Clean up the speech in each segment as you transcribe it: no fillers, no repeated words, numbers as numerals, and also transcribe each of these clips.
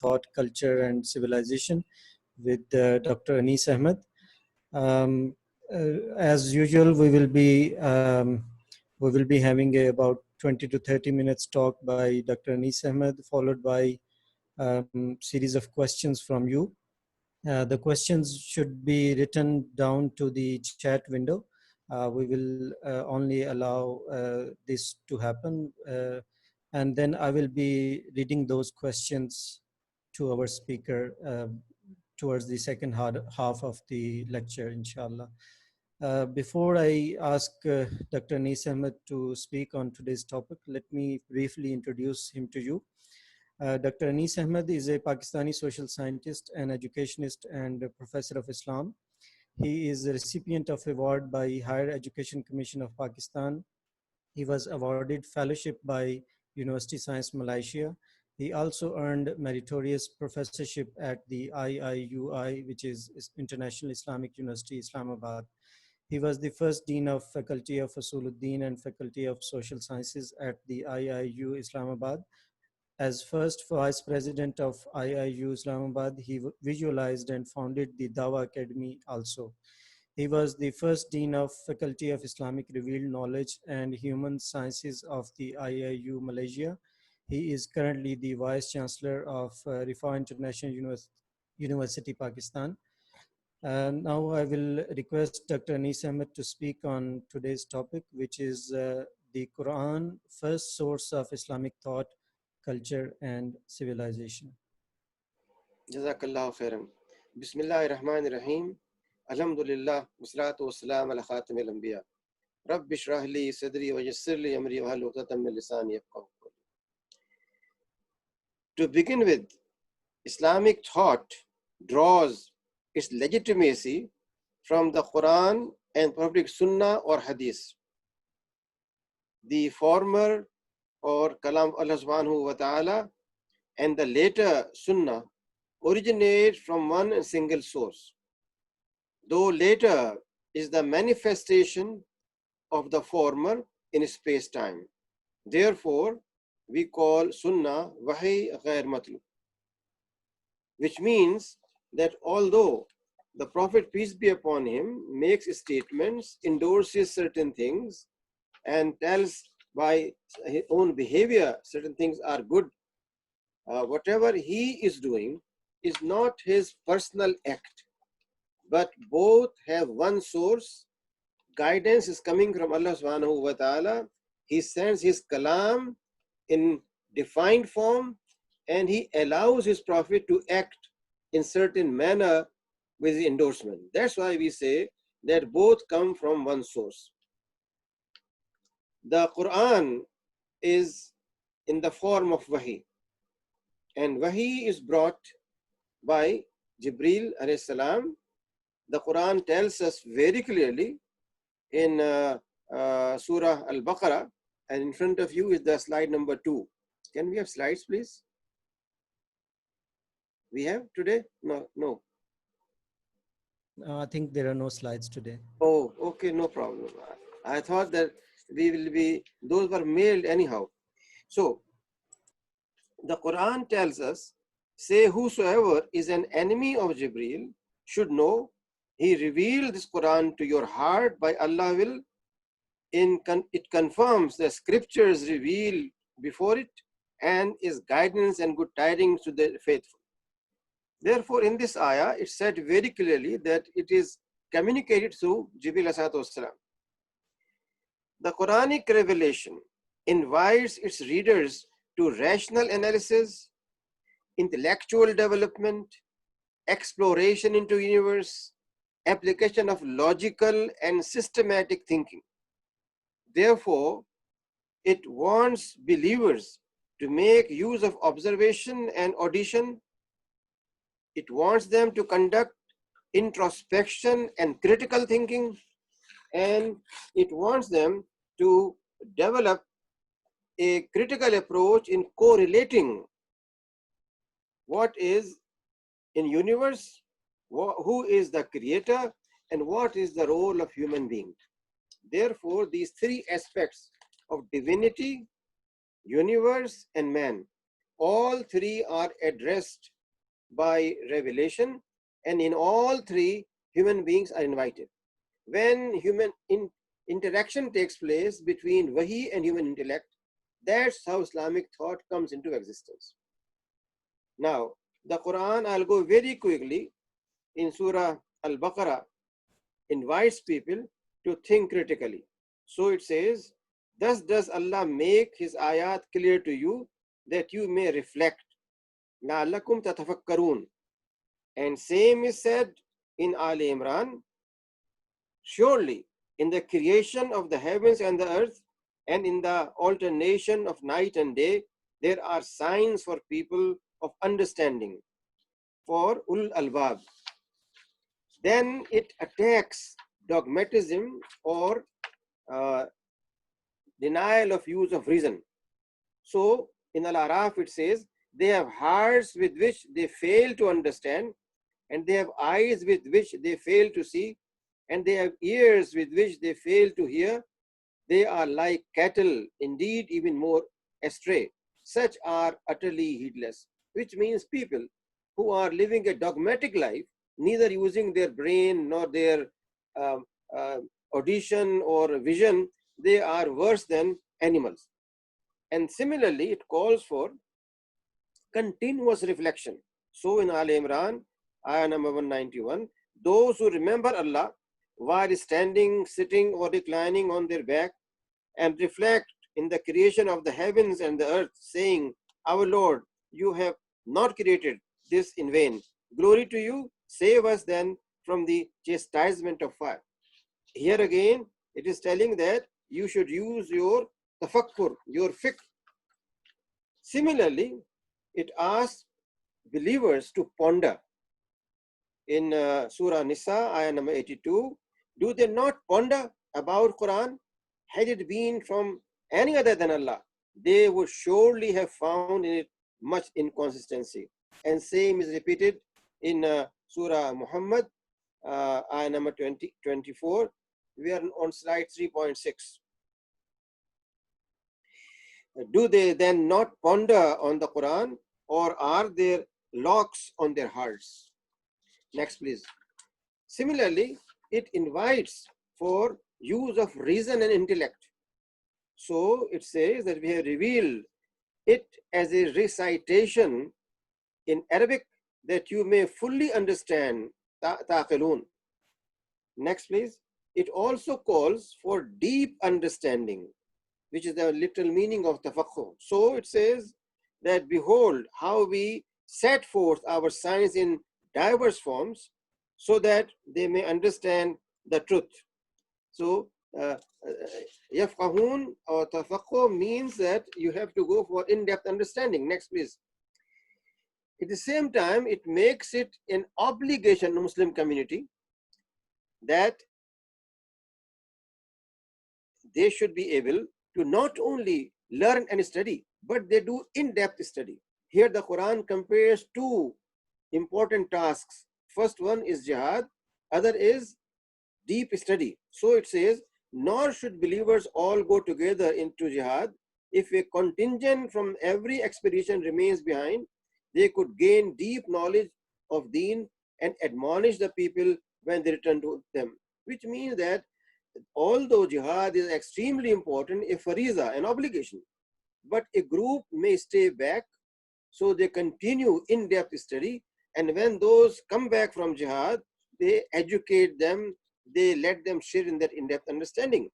Thought, Culture and Civilization with Dr. Anis Ahmad. As usual, we will be having about 20 to 30 minutes talk by Dr. Anis Ahmad, followed by series of questions from you. The questions should be written down to the chat window. We will only allow this to happen, and then I will be reading those questions to our speaker towards the second half of the lecture, inshallah. Before I ask Dr. Anis Ahmad to speak on today's topic, let me briefly introduce him to you. Dr. Anis Ahmad is a Pakistani social scientist, an educationist, and a professor of Islam. He is a recipient of award by Higher Education Commission of Pakistan. He was awarded fellowship by University Science Malaysia. He also earned meritorious professorship at the IIUI, which is International Islamic University, Islamabad. He was the first Dean of Faculty of Usuluddin and Faculty of Social Sciences at the IIU Islamabad. As first Vice President of IIU Islamabad, he visualized and founded the Dawa Academy also. He was the first Dean of Faculty of Islamic Revealed Knowledge and Human Sciences of the IIU Malaysia. He is currently the Vice Chancellor of Rifa International University, Pakistan. Now I will request Dr. Anis Ahmad to speak on today's topic, which is the Quran, first source of Islamic thought, culture and civilization. Jazakallahu khairan. Bismillahir Rahmanir Rahim. Alhamdulillah. Wassalatu wassalam ala khatamil anbiya. Rabbi shrah li sadri wa yassir li amri wa hlul 'uqdatam min lisani yafqahu qawli. To begin with, Islamic thought draws its legitimacy from the Quran and Prophetic Sunnah or Hadith. The former or Kalam Allah subhanahu wa ta'ala and the later Sunnah originate from one single source, though later is the manifestation of the former in space-time. Therefore, we call Sunnah Wahi ghair matlub, which means that although the Prophet, peace be upon him, makes statements, endorses certain things, and tells by his own behavior certain things are good, whatever he is doing is not his personal act, but both have one source. Guidance is coming from Allah subhanahu wa ta'ala. He sends his kalam in defined form, and he allows his prophet to act in certain manner with the endorsement. That's why we say that both come from one source. The Quran is in the form of Wahi, and Wahi is brought by Jibreel alayhi salam. The Quran tells us very clearly in Surah Al-Baqarah, and in front of you is the slide number 2. Can we have slides, please? We have today? No. I think there are no slides today. Oh, okay, no problem. I thought that we will be, those were mailed anyhow. So, the Quran tells us, say whosoever is an enemy of Jibreel should know he revealed this Quran to your heart by Allah will. It confirms the scriptures revealed before it and is guidance and good tidings to the faithful. Therefore, in this ayah, it said very clearly that it is communicated through Jibreel alayhi salam. The Quranic revelation invites its readers to rational analysis, intellectual development, exploration into the universe, application of logical and systematic thinking. Therefore, it wants believers to make use of observation and audition. It wants them to conduct introspection and critical thinking, and it wants them to develop a critical approach in correlating what is in universe, who is the creator, and what is the role of human being. Therefore, these three aspects of divinity, universe, and man all three are addressed by revelation, and in all three, human beings are invited. When human interaction takes place between Wahi and human intellect, that's how Islamic thought comes into existence. Now, the Quran, I'll go very quickly, in Surah Al-Baqarah, invites people to think critically. So it says, thus does Allah make His ayat clear to you that you may reflect. لَعَلَّكُمْ تَتَفَكَّرُونَ. And same is said in Al Imran, surely in the creation of the heavens and the earth and in the alternation of night and day, there are signs for people of understanding, for ul albab. Then it attacks dogmatism or denial of use of reason. So in Al-Araf it says, they have hearts with which they fail to understand, and they have eyes with which they fail to see, and they have ears with which they fail to hear. They are like cattle, indeed even more astray. Such are utterly heedless, which means people who are living a dogmatic life, neither using their brain nor their audition or vision, they are worse than animals. And similarly, it calls for continuous reflection. So in Al Imran, ayah number 191, those who remember Allah while standing, sitting, or reclining on their back, and reflect in the creation of the heavens and the earth, saying, our Lord, you have not created this in vain. Glory to you, save us then from the chastisement of fire. Here again, it is telling that you should use your tafakkur, your fiqh. Similarly, it asks believers to ponder. In Surah Nisa, ayah number 82, do they not ponder about Quran? Had it been from any other than Allah, they would surely have found in it much inconsistency. And same is repeated in Surah Muhammad, ayah number 24. We are on slide 3.6. Do they then not ponder on the Quran, or are there locks on their hearts? Next, please. Similarly, it invites for use of reason and intellect. So it says that we have revealed it as a recitation in Arabic that you may fully understand. Taqilun. Next, please. It also calls for deep understanding, which is the literal meaning of Tafaqquh. So it says that behold how we set forth our signs in diverse forms so that they may understand the truth. So yafqahun or Tafaqquh means that you have to go for in-depth understanding. Next, please. At the same time, it makes it an obligation to Muslim community that they should be able to not only learn and study, but they do in-depth study. Here the Quran compares two important tasks. First one is jihad, other is deep study. So it says, nor should believers all go together into jihad. If a contingent from every expedition remains behind, they could gain deep knowledge of deen and admonish the people when they return to them. Which means that although jihad is extremely important, a fariza, an obligation, but a group may stay back, so they continue in-depth study, and when those come back from jihad, they educate them, they let them share in that in-depth understanding.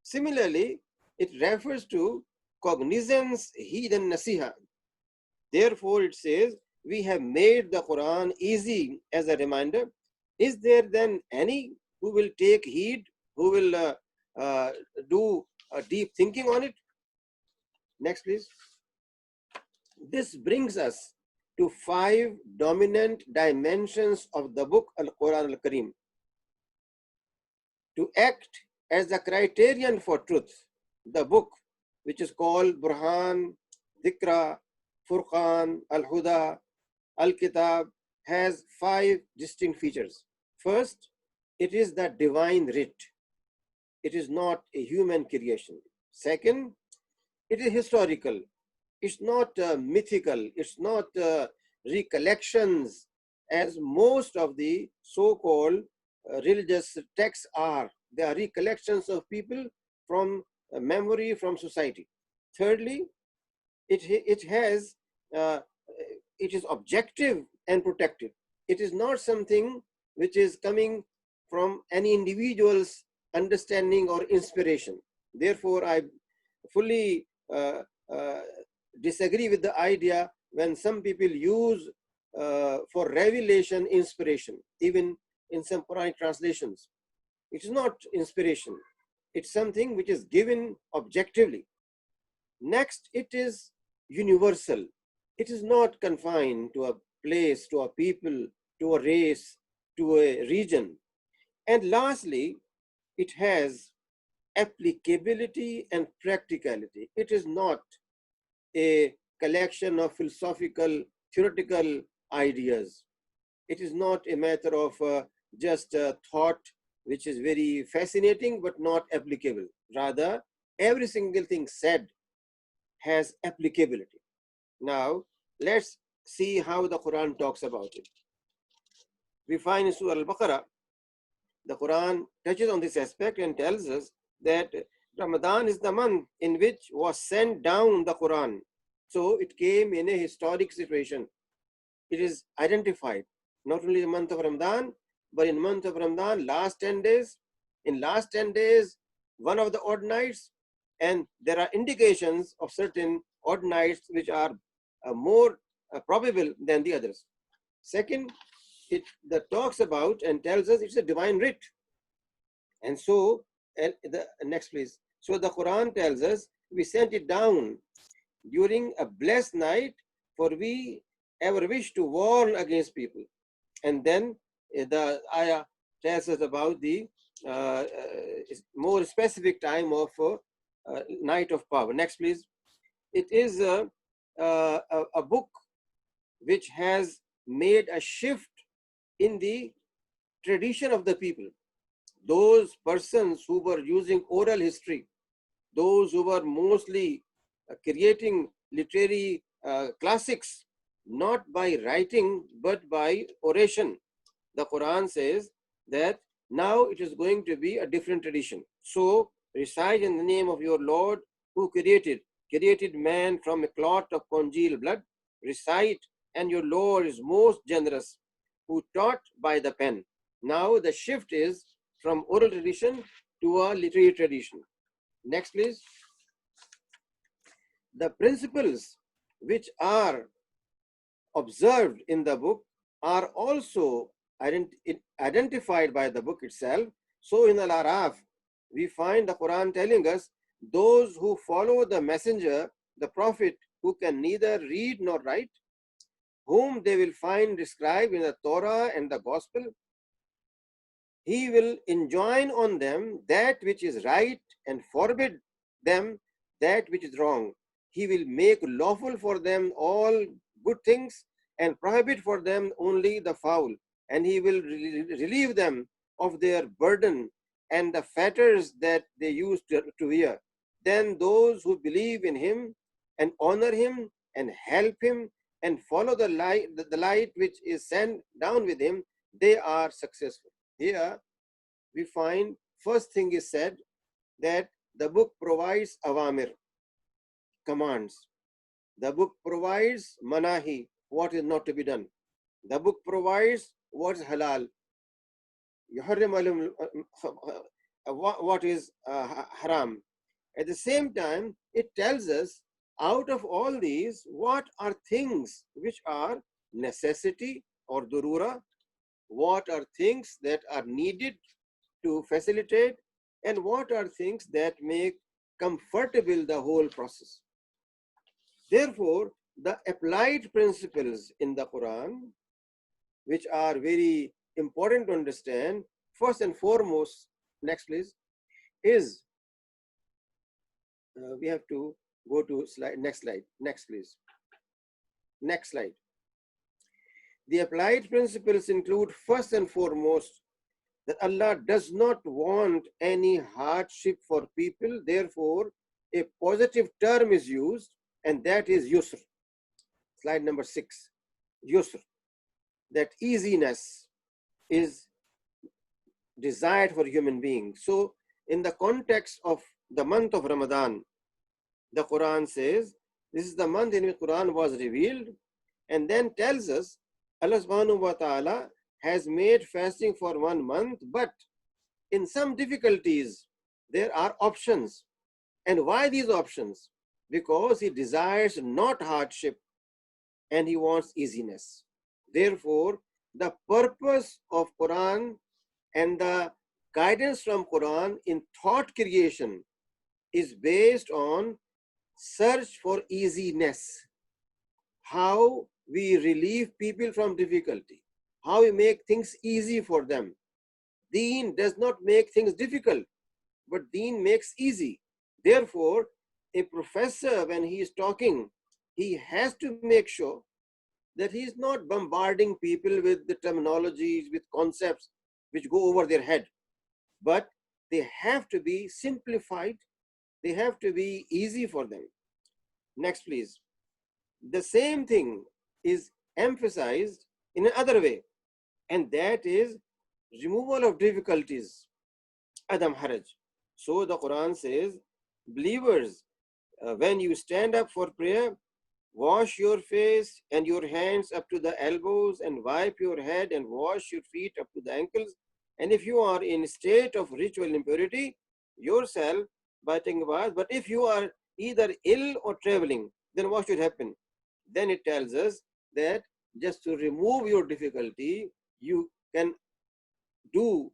Similarly, it refers to cognizance, heed and nasihah. Therefore, it says, we have made the Quran easy as a reminder. Is there then any who will take heed, who will do deep thinking on it? Next, please. This brings us to 5 dominant dimensions of the book Al-Quran Al-Karim. To act as the criterion for truth, the book, which is called Burhan, Dhikra, Furqan, Al-Huda, Al-Kitab, has 5 distinct features. First, it is the divine writ. It is not a human creation. Second, it is historical. It's not mythical. It's not recollections, as most of the so-called religious texts are. They are recollections of people from memory, from society. Thirdly, it has it is objective and protective. It is not something which is coming from any individual's understanding or inspiration. Therefore, I fully uh, disagree with the idea when some people use for revelation inspiration, even in some Quranic translations. It is not inspiration. It's something which is given objectively. Next, it is universal. It is not confined to a place, to a people, to a race, to a region. And lastly, it has applicability and practicality. It is not a collection of philosophical, theoretical ideas. It is not a matter of just a thought which is very fascinating but not applicable. Rather, every single thing said has applicability. Now, let's see how the Quran talks about it. We find in Surah Al-Baqarah, the Quran touches on this aspect and tells us that Ramadan is the month in which was sent down the Quran. So it came in a historic situation. It is identified, not only the month of Ramadan, but in the month of Ramadan, last 10 days. In last 10 days, one of the odd nights, and there are indications of certain odd nights which are more probable than the others. Second, it that talks about and tells us it's a divine writ. And so, the next please. So the Quran tells us we sent it down during a blessed night, for we ever wish to warn against people. And then the ayah tells us about the more specific time of night of power. Next, please. It is a book which has made a shift in the tradition of the people. Those persons who were using oral history, those who were mostly creating literary classics, not by writing, but by oration. The Quran says that now it is going to be a different tradition. So recite in the name of your Lord who created man from a clot of congealed blood. Recite, and your Lord is most generous, who taught by the pen. Now the shift is from oral tradition to a literary tradition. Next, please. The principles which are observed in the book are also identified by the book itself. So in Al-Araf, we find the Quran telling us those who follow the messenger, the prophet, who can neither read nor write, whom they will find described in the Torah and the Gospel, he will enjoin on them that which is right and forbid them that which is wrong. He will make lawful for them all good things and prohibit for them only the foul. And he will relieve them of their burden and the fetters that they used to wear. Then those who believe in him and honor him and help him and follow the light which is sent down with him, they are successful. Here we find first thing is said that the book provides awamir, commands. The book provides manahi, what is not to be done. The book provides what is halal, what is haram. At the same time, it tells us out of all these, what are things which are necessity or durura, what are things that are needed to facilitate, and what are things that make comfortable the whole process. Therefore, the applied principles in the Quran, which are very important to understand, first and foremost, next please, is, we have to go to next slide, next please, next slide. The applied principles include first and foremost that Allah does not want any hardship for people. Therefore, a positive term is used and that is yusr. Slide number 6. Yusr, that easiness is desired for human beings. So in the context of the month of Ramadan, the Quran says this is the month in which Quran was revealed, and then tells us Allah subhanahu wa ta'ala has made fasting for 1 month, but in some difficulties there are options. And why these options? Because he desires not hardship and he wants easiness. Therefore, the purpose of Quran and the guidance from Quran in thought creation is based on search for easiness. How we relieve people from difficulty, how we make things easy for them. Deen does not make things difficult, but Deen makes easy. Therefore, a professor, when he is talking, he has to make sure that he is not bombarding people with the terminologies, with concepts which go over their head, but they have to be simplified, they have to be easy for them. Next, please. The same thing is emphasized in another way, and that is removal of difficulties, adam haraj. So the Quran says, believers, when you stand up for prayer, wash your face and your hands up to the elbows, and wipe your head and wash your feet up to the ankles. And if you are in state of ritual impurity, yourself by taking a bath. But if you are either ill or traveling, then what should happen? Then it tells us that just to remove your difficulty, you can do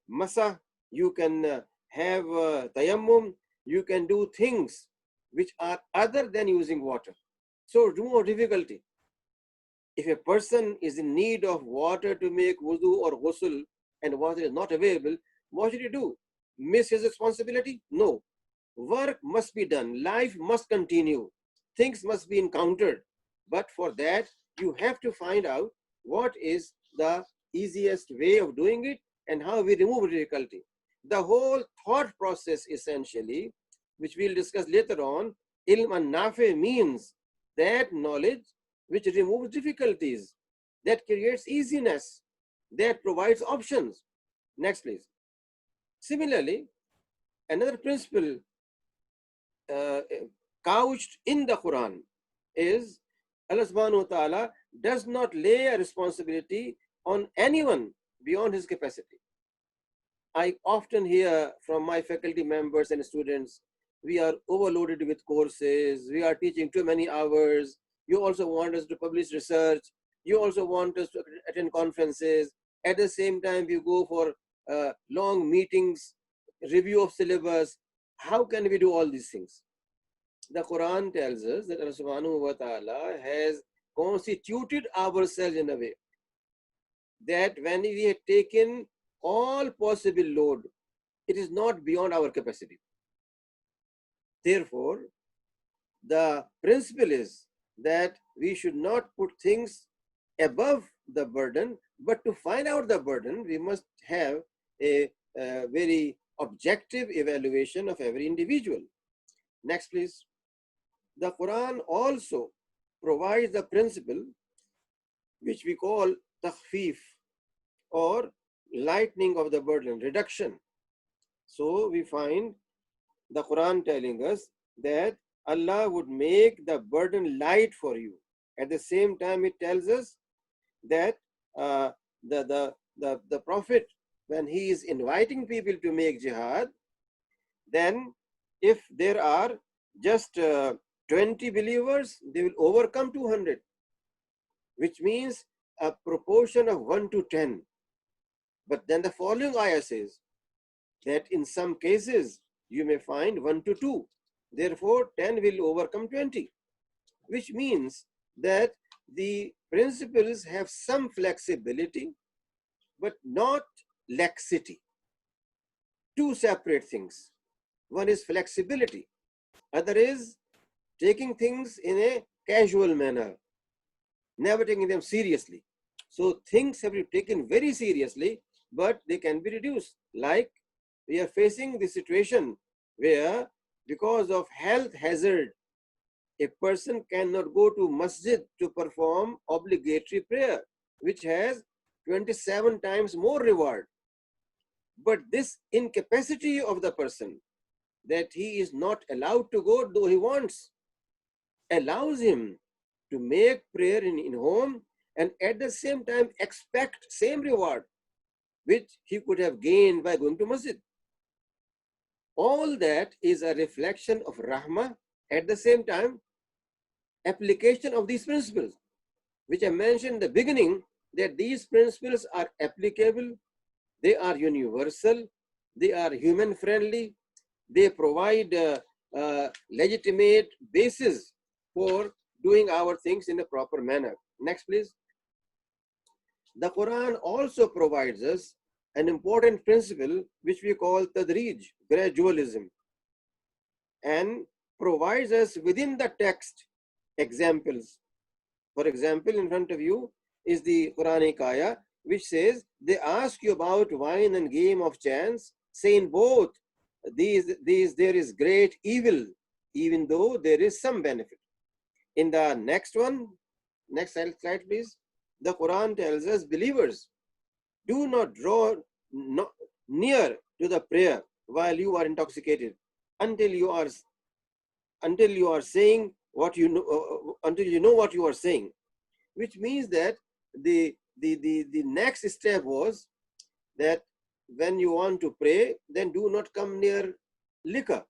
masa, you can have tayammum, you can do things which are other than using water. So remove difficulty. If a person is in need of water to make wudu or ghusl and water is not available, what should he do? Miss his responsibility? No. Work must be done. Life must continue. Things must be encountered. But for that, you have to find out what is the easiest way of doing it and how we remove difficulty. The whole thought process essentially, which we'll discuss later on, ilm an-nafi means that knowledge which removes difficulties, that creates easiness, that provides options. Next, please. Similarly, another principle couched in the Quran is Allah subhanahu wa ta'ala does not lay a responsibility on anyone beyond his capacity. I often hear from my faculty members and students, we are overloaded with courses, we are teaching too many hours, you also want us to publish research, you also want us to attend conferences, at the same time you go for long meetings, review of syllabus. How can we do all these things? The Quran tells us that Allah subhanahu wa ta'ala has constituted ourselves in a way that when we have taken all possible load, it is not beyond our capacity. Therefore, the principle is that we should not put things above the burden, but to find out the burden, we must have a very objective evaluation of every individual. Next, please. The Quran also provides the principle which we call takhfif, or lightening of the burden, reduction. So we find the Quran telling us that Allah would make the burden light for you. At the same time, it tells us that the Prophet, when he is inviting people to make jihad, then if there are just 20 believers, they will overcome 200, which means a proportion of 1 to 10. But then the following ayah says that in some cases you may find 1 to 2. Therefore, 10 will overcome 20, which means that the principles have some flexibility, but not laxity. Two separate things. One is flexibility. Other is taking things in a casual manner, never taking them seriously. So things have to be taken very seriously, but they can be reduced. Like we are facing the situation where because of health hazard, a person cannot go to masjid to perform obligatory prayer, which has 27 times more reward. But this incapacity of the person, that he is not allowed to go though he wants, allows him to make prayer in home and at the same time expect same reward which he could have gained by going to masjid. All that is a reflection of rahmah, at the same time application of these principles, which I mentioned in the beginning, that these principles are applicable, they are universal, they are human friendly, they provide legitimate basis for doing our things in a proper manner. Next, please. The Quran also provides us an important principle which we call tadrij, gradualism, and provides us within the text examples. For example, in front of you is the Quranic ayah which says, they ask you about wine and game of chance, saying both these there is great evil, even though there is some benefit. In the next one, next slide please, the Quran tells us, believers, do not draw near to the prayer while you are intoxicated until you are saying what you know, until you know what you are saying, which means that the next step was that when you want to pray, then do not come near liquor.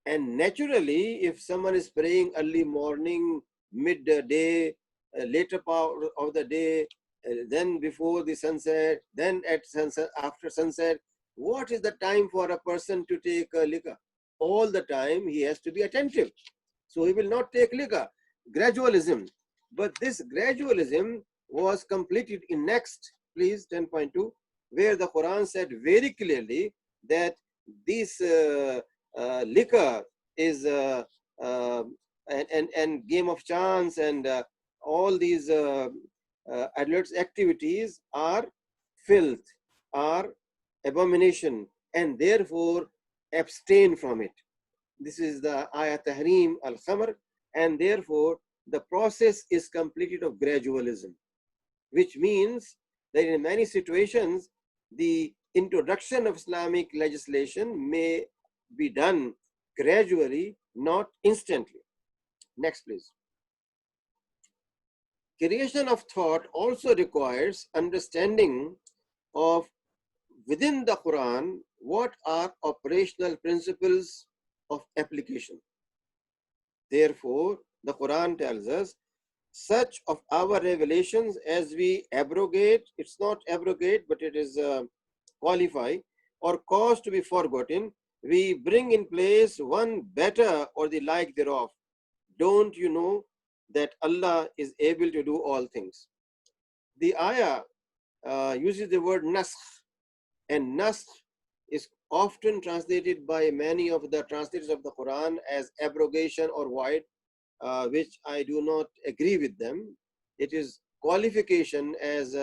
And naturally, if someone is praying early morning, midday, later part of the day, then before the sunset, then at sunset, after sunset, what is the time for a person to take liquor? All the time he has to be attentive. So he will not take liquor. Gradualism. But this gradualism was completed in next, please, 10.2, where the Quran said very clearly that this liquor is and game of chance and all these adults activities are filth, are abomination, and therefore abstain from it. This is the ayat tahrim al-khamr, and therefore the process is completed of gradualism, which means that in many situations the introduction of Islamic legislation may be done gradually, not instantly. Next, please. Creation of thought also requires understanding of within the Quran what are operational principles of application. Therefore, the Quran tells us, such of our revelations as we abrogate, it's not abrogate, but it is qualify, or cause to be forgotten, we bring in place one better or the like thereof. Don't you know that Allah is able to do all things? The ayah uses the word Naskh, and Naskh is often translated by many of the translators of the Quran as abrogation or void, which I do not agree with them. It is qualification, as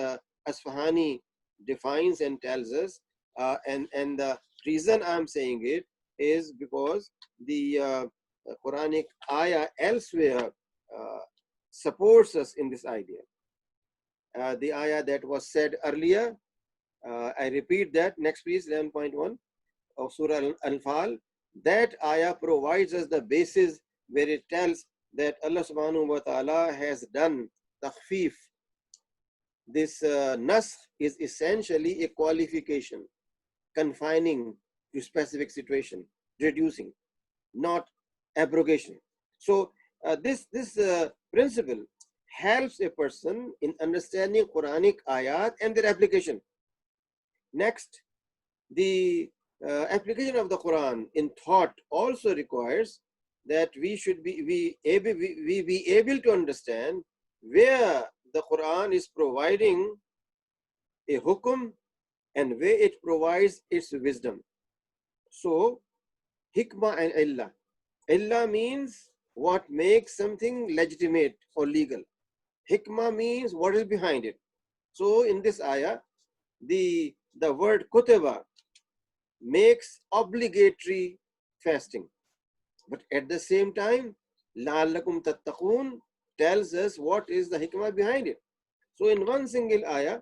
Asfahani defines and tells us, and the reason I'm saying it is because the Quranic ayah elsewhere supports us in this idea. The ayah that was said earlier, I repeat that, next please, 11.1 of Surah Al-Anfal, that ayah provides us the basis where it tells that Allah subhanahu wa ta'ala has done Takhfif. This Naskh is essentially a qualification, confining to specific situation, reducing, not abrogation. So this principle helps a person in understanding Quranic ayat and their application. Next, the application of the Quran in thought also requires that we should be able to understand where the Quran is providing a hukum and where it provides its wisdom. So, hikmah and illah. Illah means what makes something legitimate or legal. Hikmah means what is behind it. So, in this ayah, the word kutiba makes obligatory fasting. But at the same time, لَعَلَّكُمْ تَتَّقُونَ tells us what is the hikmah behind it. So in one single ayah,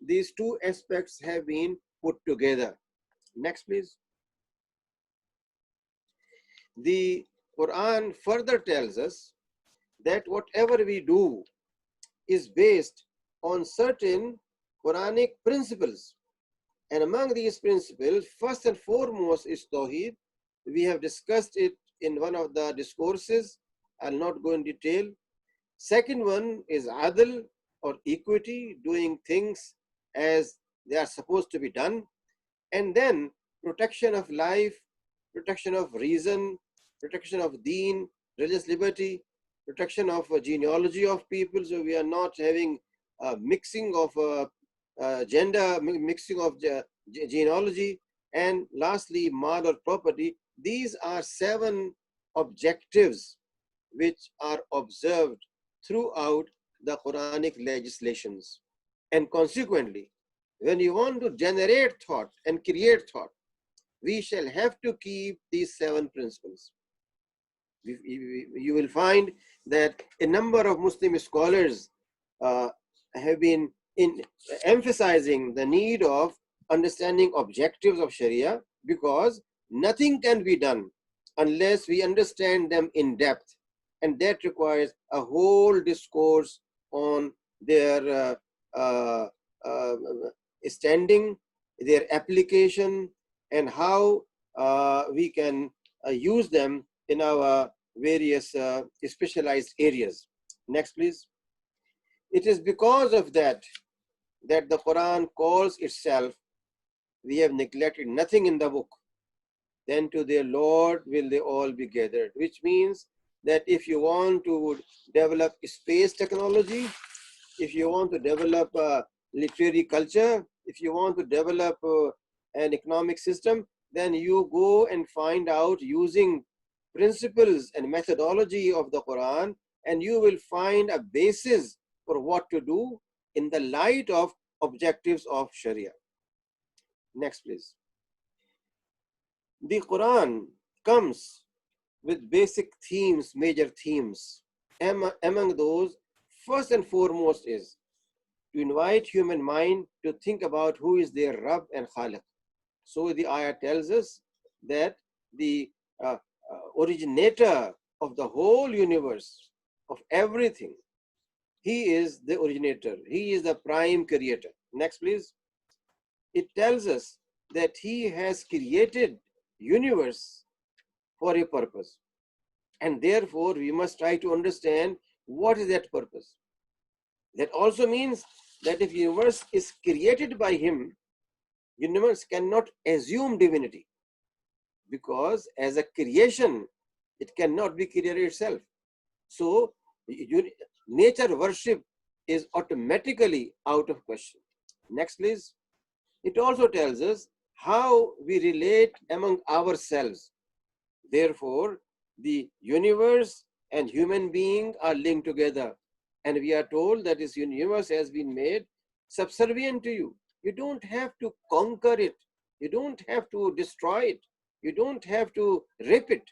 these two aspects have been put together. Next, please. The Quran further tells us that whatever we do is based on certain Quranic principles. And among these principles, first and foremost is Tawheed. We have discussed it in one of the discourses. I'll not go in detail. Second one is Adl or equity, doing things as they are supposed to be done. And then protection of life, protection of reason, protection of deen, religious liberty, protection of genealogy of people. So we are not having a mixing of gender, mixing of genealogy. And lastly, mal or property. These are 7 objectives which are observed throughout the Quranic legislations. And consequently, when you want to generate thought and create thought, we shall have to keep these 7 principles. You will find that a number of Muslim scholars have been emphasizing the need of understanding objectives of Sharia, because nothing can be done unless we understand them in depth, and that requires a whole discourse on their standing, their application, and how we can use them in our various specialized areas. Next, please. It is because of that the Quran calls itself, we have neglected nothing in the book, then to their Lord will they all be gathered, which means that if you want to develop space technology, if you want to develop literary culture, if you want to develop an economic system, then you go and find out using principles and methodology of the Quran, and you will find a basis for what to do in the light of objectives of Sharia. Next, please. The Quran comes with basic themes, major themes. Among those, first and foremost is to invite human mind to think about who is their Rabb and Khaliq. So the ayah tells us that the originator of the whole universe, of everything, he is the originator. He is the prime creator. Next, please. It tells us that he has created universe for a purpose. And therefore, we must try to understand what is that purpose. That also means that if universe is created by him, universe cannot assume divinity, because as a creation, it cannot be created itself. So nature worship is automatically out of question. Next, please. It also tells us how we relate among ourselves. Therefore, the universe and human being are linked together. And we are told that this universe has been made subservient to you. You don't have to conquer it. You don't have to destroy it. You don't have to rip it,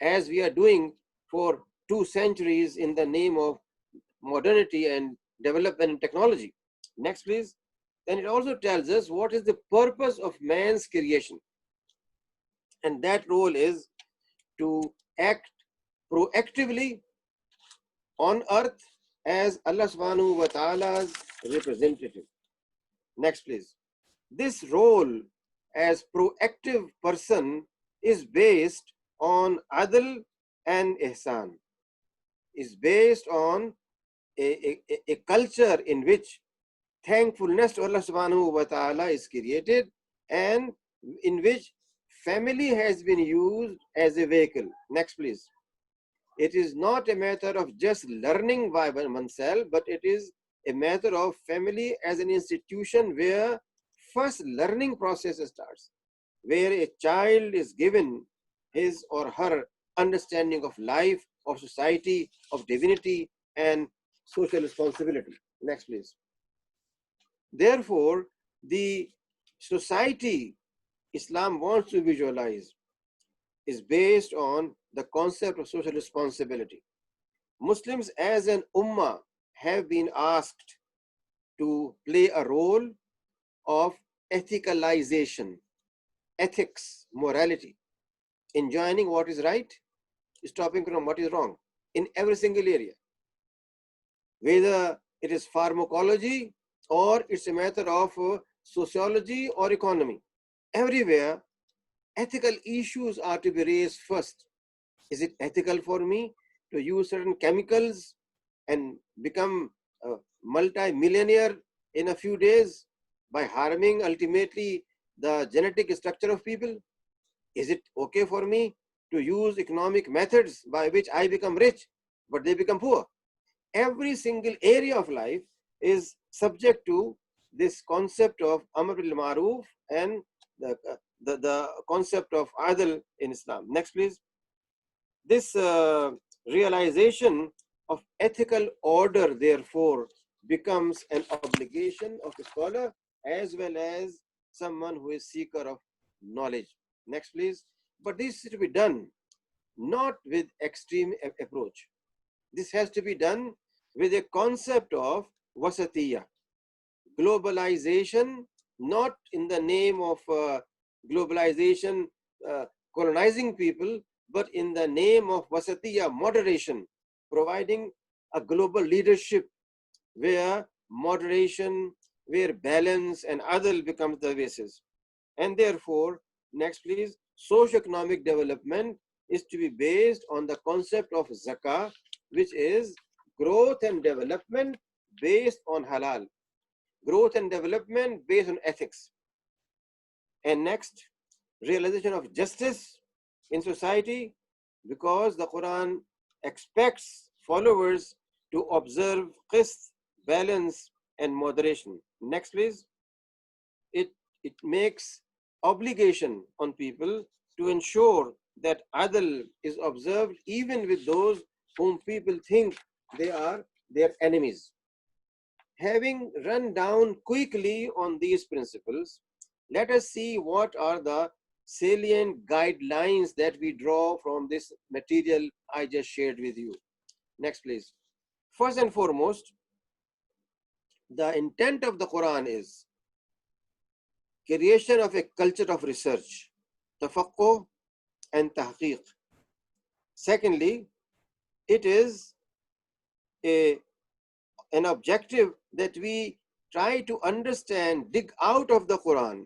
as we are doing for 2 centuries in the name of modernity and development and technology. Next, please. Then it also tells us what is the purpose of man's creation. And that role is to act proactively on earth as Allah subhanahu wa ta'ala's representative. Next, please. This role as proactive person is based on adl and ihsan, is based on a culture in which thankfulness to Allah subhanahu wa ta'ala is created, and in which family has been used as a vehicle. Next, please. It is not a matter of just learning by oneself, but it is a matter of family as an institution where first learning process starts, where a child is given his or her understanding of life, of society, of divinity, and social responsibility. Next, please. Therefore, the society Islam wants to visualize is based on the concept of social responsibility. Muslims as an ummah have been asked to play a role of ethicalization, ethics, morality, enjoining what is right, stopping from what is wrong in every single area. Whether it is pharmacology or it's a matter of sociology or economy. Everywhere, ethical issues are to be raised first. Is it ethical for me to use certain chemicals and become a multi-millionaire in a few days by harming ultimately the genetic structure of people? Is it okay for me to use economic methods by which I become rich, but they become poor? Every single area of life is subject to this concept of Amr bil Maruf and the concept of Adl in Islam. Next, please. This realization of ethical order, therefore, becomes an obligation of a scholar as well as someone who is seeker of knowledge. Next, please. But this is to be done not with extreme approach. This has to be done with a concept of wasatiyah, globalization, not in the name of globalization colonizing people, but in the name of wasatiyah, moderation, providing a global leadership where moderation, where balance and adl becomes the basis. And therefore, next please, socio-economic development is to be based on the concept of zakah, which is growth and development based on halal, growth and development based on ethics. And next, realization of justice in society, because the Quran expects followers to observe qist, balance and moderation. Next please. It makes obligation on people to ensure that adl is observed even with those whom people think they are their enemies. Having run down quickly on these principles, let us see what are the salient guidelines that we draw from this material I just shared with you. Next, please. First and foremost, the intent of the Quran is creation of a culture of research, Tafaqquh and tahqiq. Secondly, it is an objective that we try to understand, dig out of the Quran,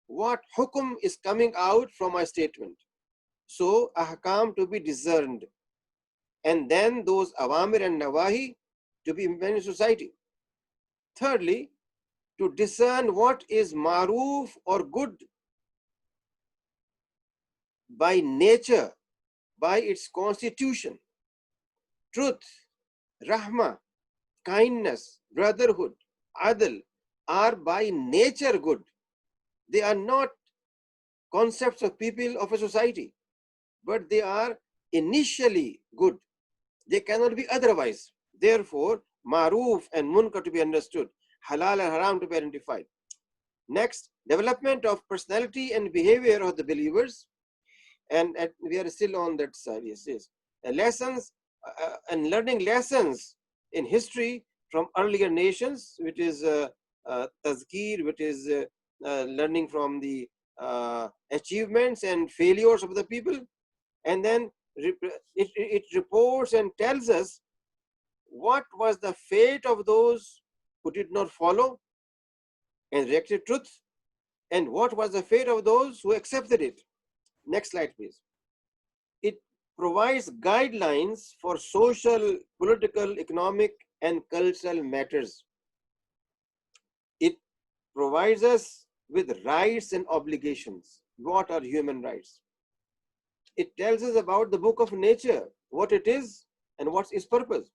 what hukum is coming out from a statement. So, ahkam to be discerned. And then those awamir and nawahi to be implemented in society. Thirdly, to discern what is maruf or good by nature, by its constitution. Truth, rahmah, kindness, brotherhood, adl are by nature good. They are not concepts of people of a society, but they are initially good. They cannot be otherwise. Therefore, maruf and munkar to be understood, halal and haram to be identified. Next, development of personality and behavior of the believers. And we are still on that side. Yes. Lessons and learning lessons in history from earlier nations, which is tazkir, which is learning from the achievements and failures of the people. And then it reports and tells us what was the fate of those who did not follow and rejected truth, and what was the fate of those who accepted it. Next slide, please. It provides guidelines for social, political, economic, and cultural matters. It provides us with rights and obligations. What are human rights? It tells us about the book of nature, what it is and what's its purpose.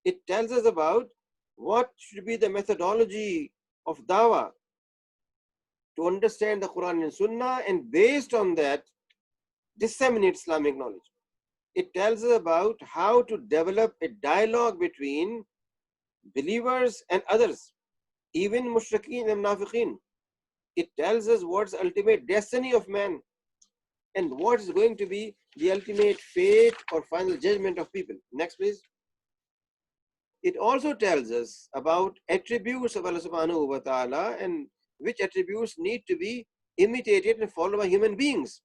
It tells us about what should be the methodology of dawah to understand the Quran and Sunnah, and based on that, disseminate Islamic knowledge. It tells us about how to develop a dialogue between believers and others, even mushrikeen and munafiqeen. It tells us what's the ultimate destiny of man and what is going to be the ultimate fate or final judgment of people. Next, please. it also tells us about attributes of Allah subhanahu wa ta'ala and which attributes need to be imitated and followed by human beings.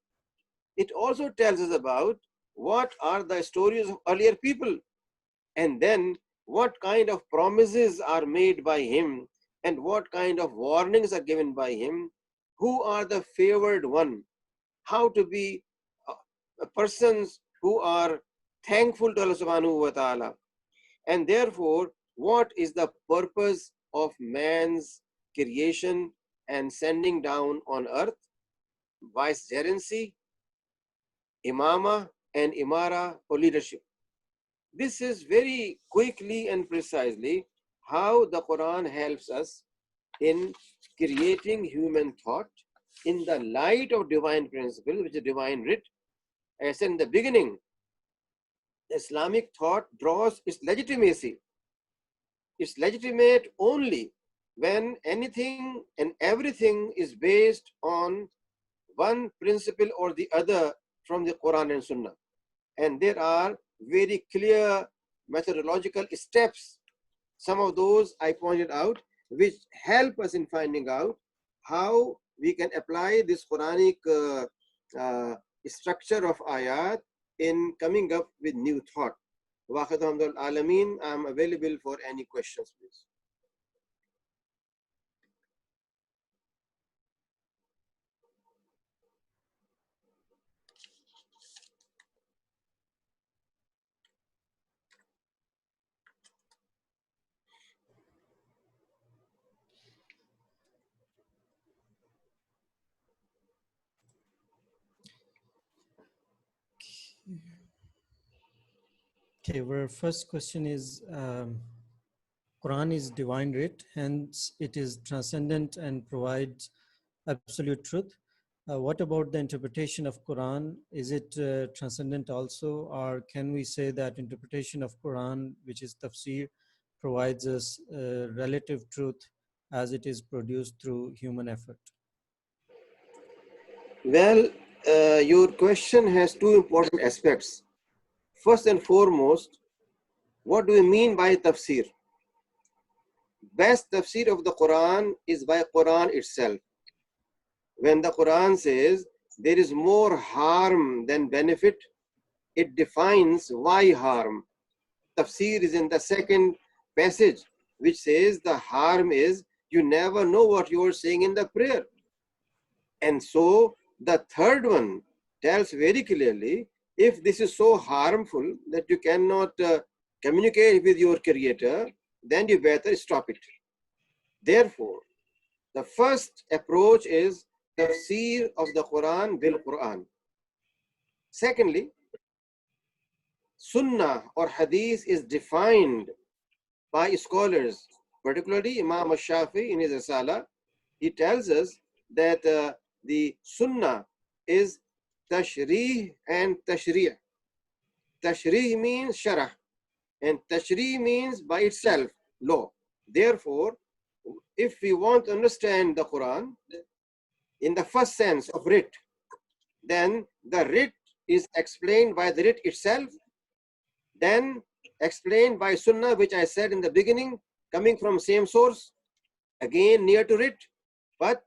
It also tells us about what are the stories of earlier people, and then what kind of promises are made by him and what kind of warnings are given by him, who are the favored one, how to be persons who are thankful to Allah subhanahu wa ta'ala, and therefore what is the purpose of man's creation and sending down on earth: vicegerency, imama, and imara, or leadership. This is very quickly and precisely how the Quran helps us in creating human thought in the light of divine principle, which is divine writ. As I said in the beginning, Islamic thought draws its legitimacy. It's legitimate only when anything and everything is based on one principle or the other from the Quran and Sunnah. And there are very clear methodological steps. Some of those I pointed out, which help us in finding out how we can apply this Quranic structure of ayat in coming up with new thought. Waqid Hamdul Alameen, I'm available for any questions, please. Okay, our first question is, Quran is divine writ, hence it is transcendent and provides absolute truth. What about the interpretation of Quran? Is it transcendent also, or can we say that interpretation of Quran, which is tafsir, provides us relative truth as it is produced through human effort? Well, your question has two important aspects. First and foremost, what do we mean by tafsir? Best tafsir of the Quran is by Quran itself. When the Quran says there is more harm than benefit, it defines why harm. Tafsir is in the second passage, which says the harm is you never know what you are saying in the prayer. And so the third one tells very clearly, if this is so harmful that you cannot communicate with your creator, then you better stop it. Therefore, the first approach is tafsir of the Quran bil Quran. Secondly, Sunnah or Hadith is defined by scholars, particularly Imam al-Shafi in his Risala. He tells us that the Sunnah is Tashrih and Tashri'. Tashrih means Sharah, and Tashri' means by itself, law. Therefore, if we want to understand the Quran in the first sense of writ, then the writ is explained by the writ itself, then explained by Sunnah, which I said in the beginning, coming from same source, again near to writ, but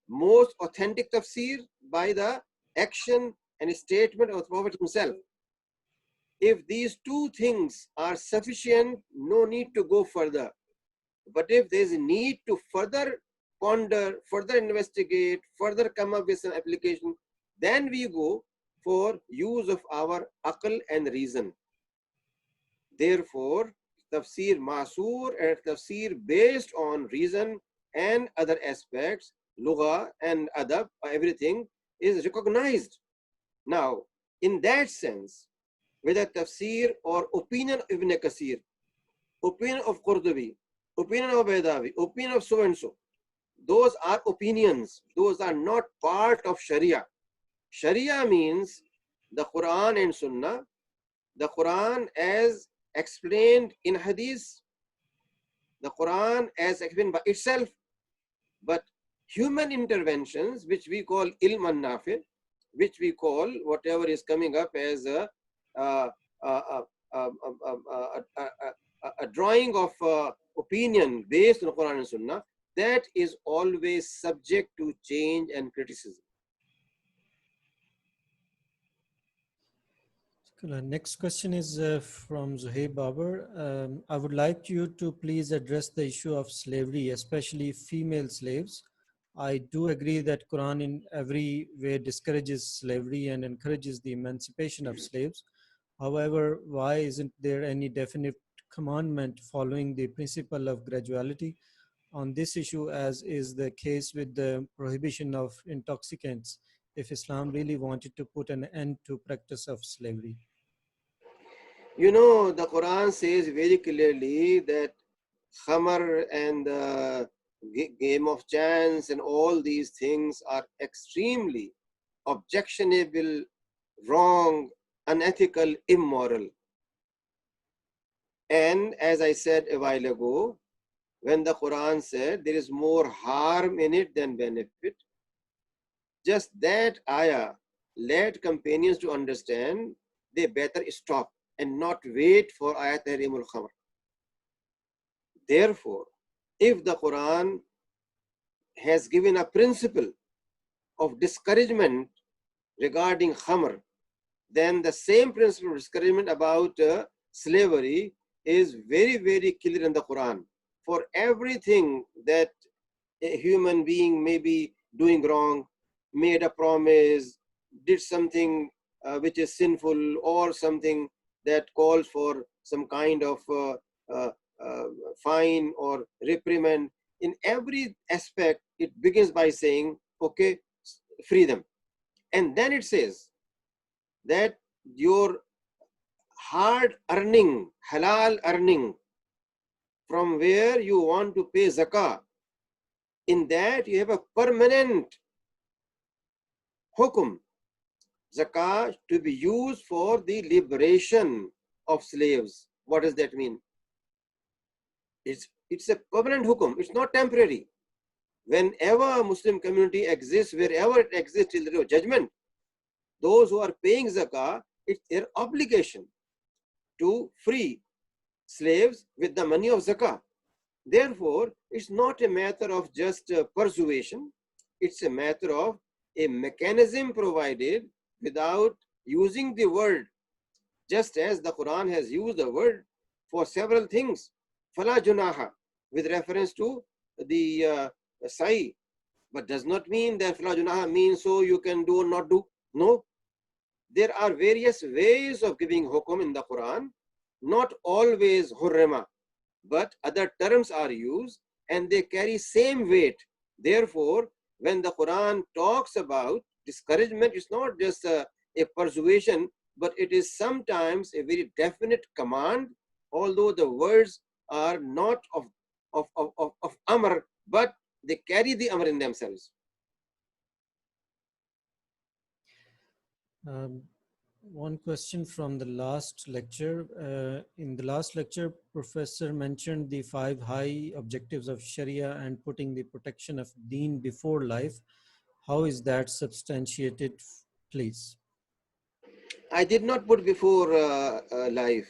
most authentic tafsir by the action and statement of the Prophet himself. If these two things are sufficient, no need to go further. But if there is a need to further ponder, further investigate, further come up with some application, then we go for use of our aql and reason. Therefore, tafsir ma'soor and tafsir based on reason and other aspects, lugha and adab, everything is recognized. Now, in that sense, whether tafsir or opinion of Ibn Kasir, opinion of Qurtubi, opinion of Baydawi, opinion of so-and-so, those are opinions. Those are not part of Sharia. Sharia means the Quran and Sunnah, the Quran as explained in Hadith, the Quran as explained by itself, but human interventions, which we call ilm an-nafi, which we call whatever is coming up as a a drawing of opinion based on Quran and Sunnah, that is always subject to change and criticism. Next question is from Zuhaib Babar. I would like you to please address the issue of slavery, especially female slaves. I do agree that Quran in every way discourages slavery and encourages the emancipation of slaves. However, why isn't there any definite commandment following the principle of graduality on this issue, as is the case with the prohibition of intoxicants, if Islam really wanted to put an end to practice of slavery? You know, the Quran says very clearly that khamar and game of chance and all these things are extremely objectionable, wrong, unethical, immoral. And as I said a while ago, when the Quran said there is more harm in it than benefit, just that ayah led companions to understand they better stop and not wait for ayat tahrimul khamr. Therefore, if the Quran has given a principle of discouragement regarding khamr, then the same principle of discouragement about slavery is very, very clear in the Quran. For everything that a human being may be doing wrong, made a promise, did something which is sinful, or something that calls for some kind of fine or reprimand, in every aspect, it begins by saying, okay, free them. And then it says that your hard earning, halal earning, from where you want to pay zakah, in that you have a permanent hukum, zakah, to be used for the liberation of slaves. What does that mean? It's a permanent hukum. It's not temporary. Whenever a Muslim community exists, wherever it exists till the judgment, those who are paying zakah, it's their obligation to free slaves with the money of zakah. Therefore, it's not a matter of just persuasion. It's a matter of a mechanism provided without using the word, just as the Quran has used the word for several things. Fala junaha, with reference to the sa'i, but does not mean that fala junaha means so you can do or not do. No. There are various ways of giving hukum in the Quran, not always hurrima, but other terms are used and they carry same weight. Therefore, when the Quran talks about discouragement, it's not just a persuasion, but it is sometimes a very definite command, although the words are not of amr, but they carry the amr in themselves. One question from the last lecture. In the last lecture, Professor mentioned the 5 high objectives of Sharia and putting the protection of deen before life. How is that substantiated, please? I did not put before life.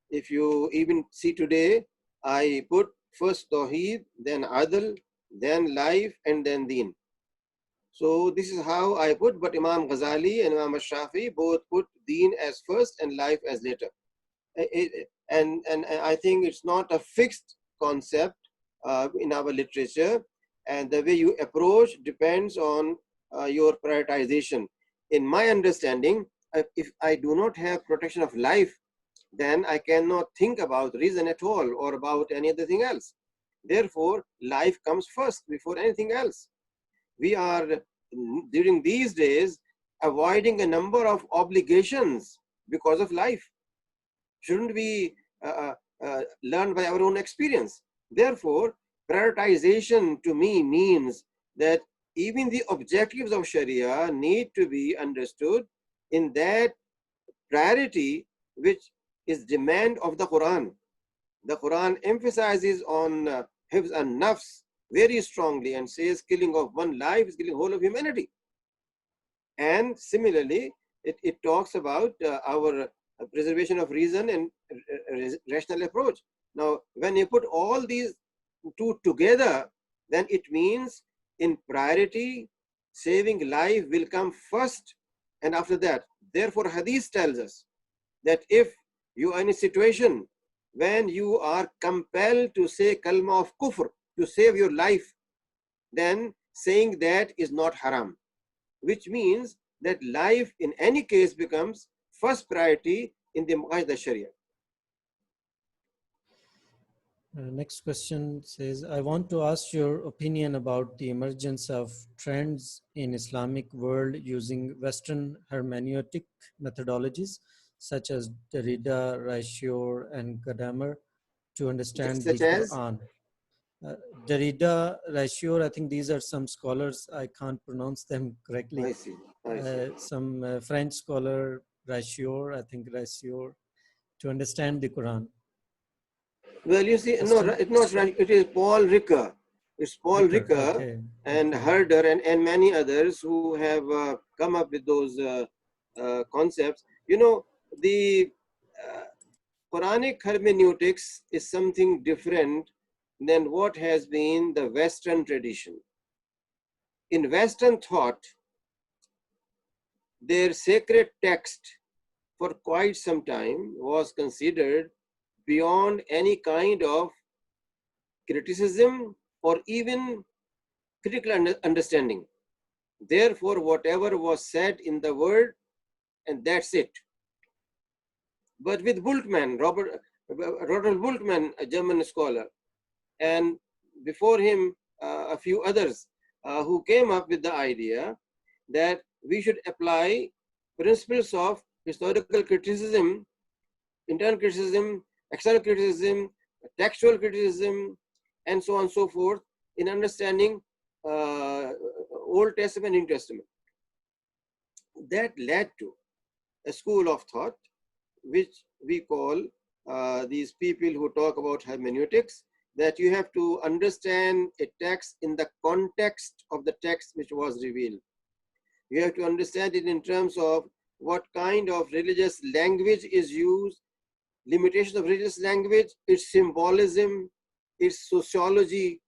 If you even see today, I put first Tawheed, then Adl, then life, and then Deen. So this is how I put, but Imam Ghazali and Imam Shafi both put Deen as first and life as later. And I think it's not a fixed concept in our literature, and the way you approach depends on your prioritization. In my understanding, if I do not have protection of life, then I cannot think about reason at all or about any other thing else. Therefore, life comes first before anything else. We are, during these days, avoiding a number of obligations because of life. Shouldn't we learn by our own experience? Therefore, prioritization to me means that even the objectives of Sharia need to be understood in that priority which is demand of the Quran. The Quran emphasizes on hifz and nafs very strongly and says killing of one life is killing whole of humanity. And similarly, it talks about our preservation of reason and rational approach. Now, when you put all these two together, then it means in priority, saving life will come first, and after that. Therefore, Hadith tells us that if you are in a situation when you are compelled to say kalma of kufr to save your life, then saying that is not haram, which means that life in any case becomes first priority in the Maqasid Sharia. Next question says, I want to ask your opinion about the emergence of trends in Islamic world using Western hermeneutic methodologies such as Derrida, Raishior, and Gadamer to understand the Such as? Quran. Derrida, Raishior, I think these are some scholars. I can't pronounce them correctly. I see. I see. Some French scholar, Raishior, I think Raishior, to understand the Quran. Well, you see, no, it's not right. It is Paul Ricoeur. It's Paul Ricoeur, okay. And Herder and many others who have come up with those concepts. You know, the Quranic hermeneutics is something different than what has been the Western tradition. In Western thought, their sacred text for quite some time was considered beyond any kind of criticism or even critical understanding. Therefore, whatever was said in the word, and that's it. But with Bultmann, Robert Bultmann, a German scholar, and before him a few others who came up with the idea that we should apply principles of historical criticism, internal criticism, external criticism, textual criticism, and so on and so forth in understanding Old Testament and New Testament. That led to a school of thought which we call these people who talk about hermeneutics, that you have to understand a text in the context of the text which was revealed. You have to understand it in terms of what kind of religious language is used, limitations of religious language, its symbolism, its sociology.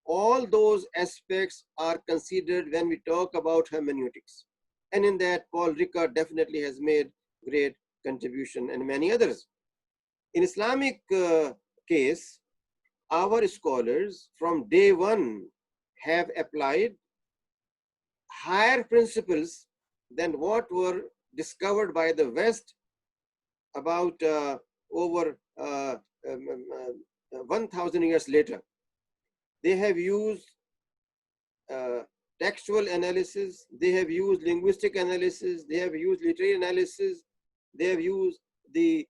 All those aspects are considered when we talk about hermeneutics. And in that, Paul Ricoeur definitely has made great contribution, and many others. In Islamic case, our scholars from day one have applied higher principles than what were discovered by the West about over 1,000 years later. They have used textual analysis, they have used linguistic analysis, they have used literary analysis, they have used the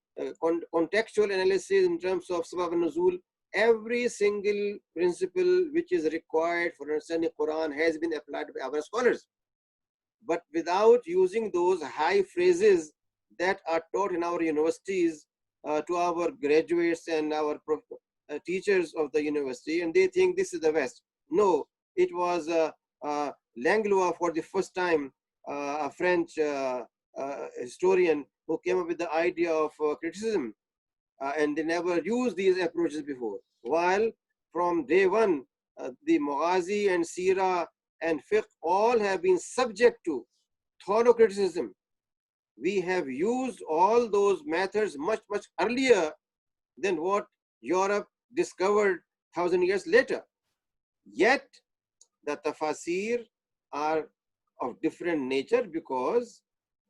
contextual analysis in terms of sabab and nuzul. Every single principle which is required for understanding Quran has been applied by our scholars, but without using those high phrases that are taught in our universities to our graduates and our teachers of the university, and they think this is the West. No, it was Langlois for the first time, a French historian who came up with the idea of criticism, and they never used these approaches before. While from day one, the Maghazi and Sirah and Fiqh all have been subject to thorough criticism. We have used all those methods much, much earlier than what Europe discovered 1,000 years later. Yet, the tafasir are of different nature because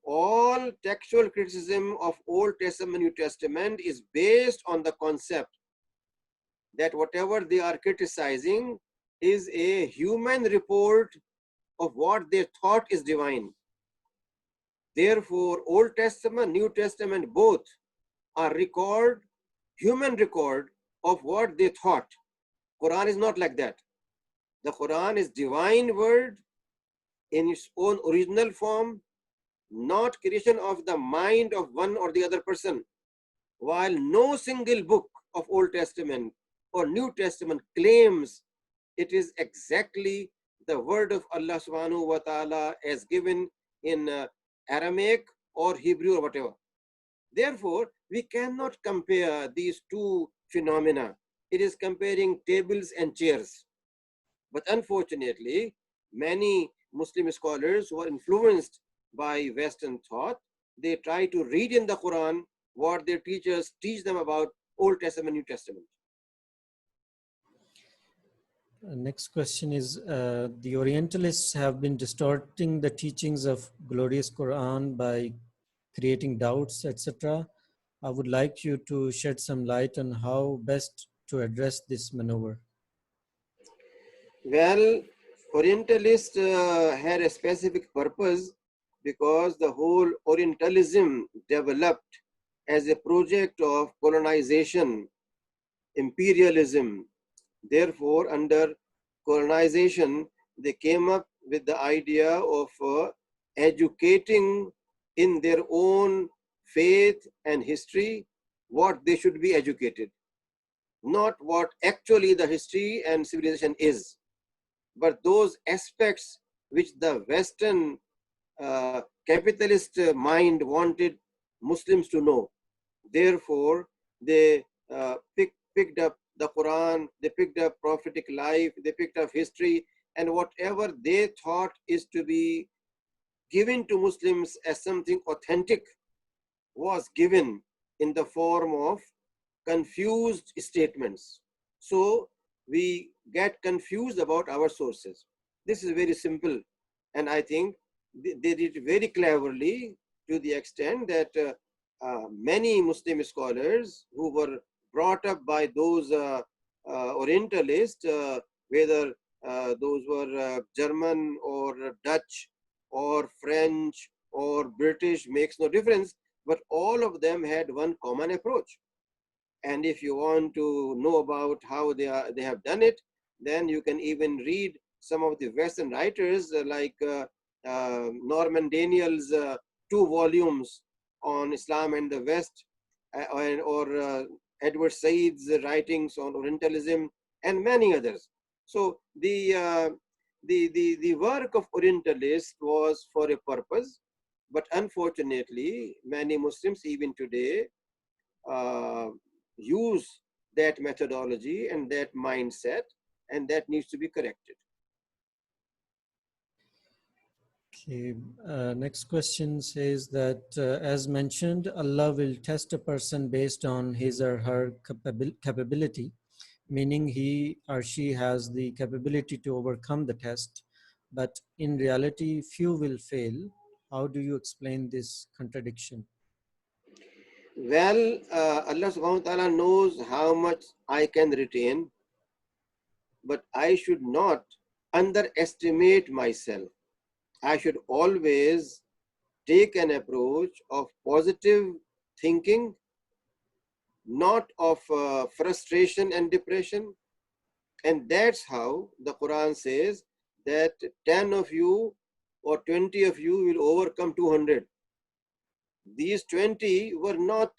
all textual criticism of Old Testament, New Testament is based on the concept that whatever they are criticizing is a human report of what they thought is divine. Therefore, Old Testament, New Testament, both are human record of what they thought. Quran is not like that. The Quran is divine word in its own original form, not creation of the mind of one or the other person. While no single book of Old Testament or New Testament claims it is exactly the word of Allah subhanahu wa ta'ala as given in Aramaic or Hebrew or whatever. Therefore, we cannot compare these two phenomena. It is comparing tables and chairs. But unfortunately, many Muslim scholars who are influenced by Western thought, they try to read in the Quran what their teachers teach them about Old Testament, New Testament. Next question is, the Orientalists have been distorting the teachings of glorious Quran by creating doubts, etc. I would like you to shed some light on how best to address this maneuver. Well, Orientalists had a specific purpose because the whole Orientalism developed as a project of colonization, imperialism. Therefore, under colonization, they came up with the idea of educating in their own faith and history what they should be educated, not what actually the history and civilization is, but those aspects which the Western capitalist mind wanted Muslims to know. Therefore, they picked up the Quran, they picked up prophetic life, they picked up history, and whatever they thought is to be given to Muslims as something authentic was given in the form of confused statements. So we get confused about our sources. This is very simple, and I think they did it very cleverly, to the extent that many Muslim scholars who were brought up by those Orientalists, whether those were German or Dutch or French or British, makes no difference, but all of them had one common approach. And if you want to know about how they have done it, then you can even read some of the Western writers like Norman Daniels' 2 volumes on Islam and the West, or Edward Said's writings on Orientalism, and many others. So the work of Orientalists was for a purpose, but unfortunately, many Muslims even today use that methodology and that mindset, and that needs to be corrected. Okay, next question says that, as mentioned, Allah will test a person based on his or her capability, meaning he or she has the capability to overcome the test, but in reality, few will fail. How do you explain this contradiction? Well, Allah subhanahu wa ta'ala knows how much I can retain, but I should not underestimate myself. I should always take an approach of positive thinking, not of frustration and depression. And that's how the Quran says that 10 of you or 20 of you will overcome 200. These 20 were not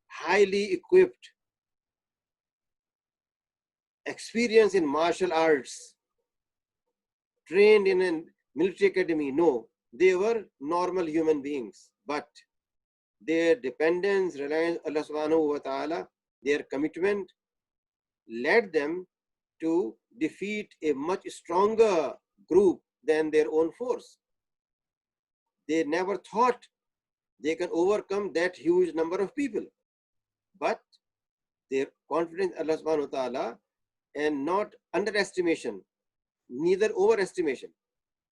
highly equipped, experienced in martial arts, trained in a military academy. No, they were normal human beings, but their dependence, reliance on Allah subhanahu wa ta'ala, their commitment led them to defeat a much stronger group than their own force. They never thought they can overcome that huge number of people, but their confidence in Allah subhanahu wa ta'ala, and not underestimation, neither overestimation.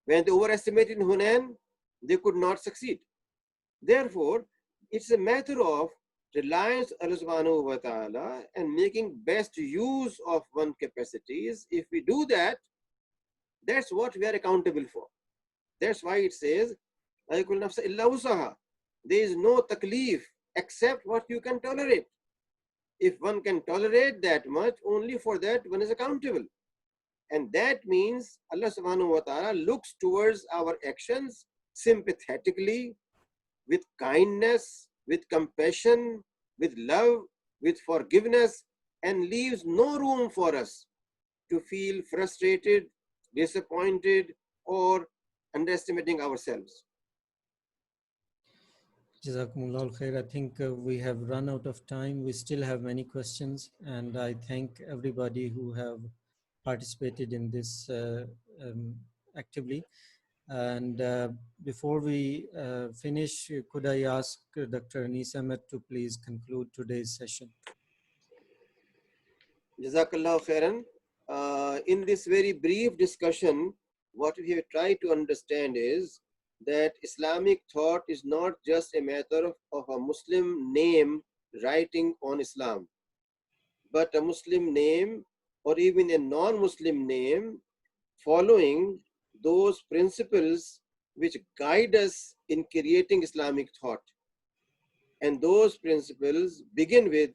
When they overestimated Hunain, they could not succeed. Therefore, it's a matter of reliance on Allah subhanahu wa ta'ala and making best use of one's capacities. If we do that, that's what we are accountable for. That's why it says, there is no taklif except what you can tolerate. If one can tolerate that much, only for that one is accountable. And that means Allah subhanahu wa ta'ala looks towards our actions sympathetically, with kindness, with compassion, with love, with forgiveness, and leaves no room for us to feel frustrated, disappointed, or underestimating ourselves. Jazakumullah khair. I think we have run out of time. We still have many questions, and I thank everybody who have participated in this actively. And before we finish, could I ask Dr. Anis Ahmed to please conclude today's session? Jazakallah khairan. In this very brief discussion, what we have tried to understand is that Islamic thought is not just a matter of a Muslim name writing on Islam, but a Muslim name or even a non-Muslim name following those principles which guide us in creating Islamic thought. And those principles begin with,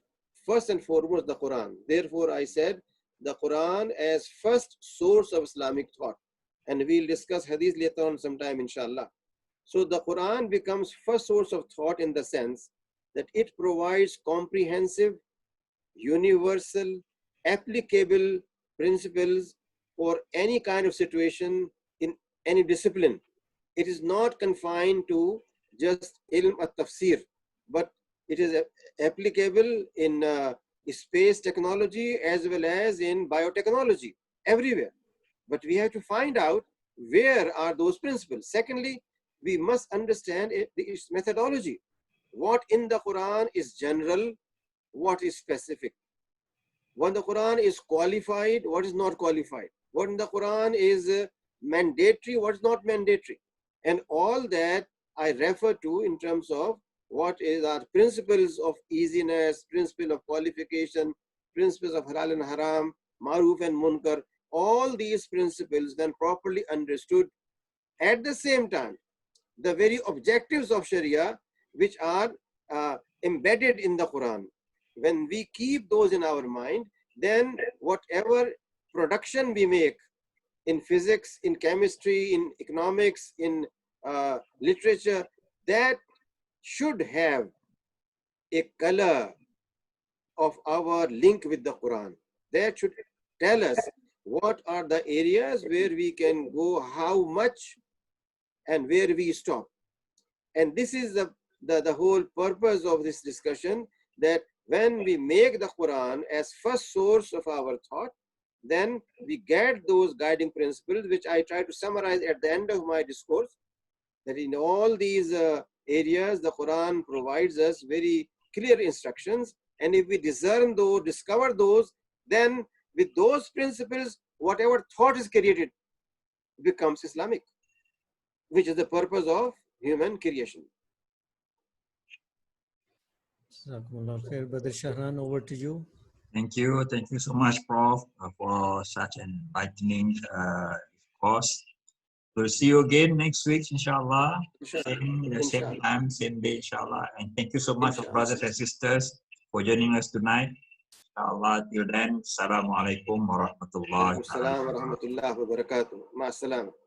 first and foremost, the Quran. Therefore, I said the Quran as first source of Islamic thought. And we'll discuss hadith later on sometime, inshallah. So the Quran becomes first source of thought in the sense that it provides comprehensive, universal, applicable principles for any kind of situation in any discipline. It is not confined to just ilm at-tafsir, but it is applicable in space technology as well as in biotechnology, everywhere. But we have to find out where are those principles. Secondly, we must understand its methodology. What in the Quran is general, what is specific. What in the Quran is qualified, what is not qualified. What in the Quran is mandatory, what is not mandatory. And all that I refer to in terms of what is our principles of easiness, principle of qualification, principles of halal and haram, maruf and munkar. All these principles, when properly understood, at the same time, the very objectives of Sharia, which are embedded in the Quran, when we keep those in our mind, then whatever production we make in physics, in chemistry, in economics, in literature, that should have a color of our link with the Quran. That should tell us what are the areas where we can go, how much, and where we stop. And this is the whole purpose of this discussion, that when we make the Quran as first source of our thought, then we get those guiding principles, which I try to summarize at the end of my discourse, that in all these areas, the Quran provides us very clear instructions. And if we discern those, discover those, then with those principles, whatever thought is created becomes Islamic, which is the purpose of human creation. Brother Shahran, over to you. Thank you so much, Prof, for such an enlightening course. We'll see you again next week, inshallah. Same time, same day, inshallah. And thank you so much, brothers and sisters, for joining us tonight. Inshallah, till then, Assalamu alaikum warahmatullahi wabarakatuh.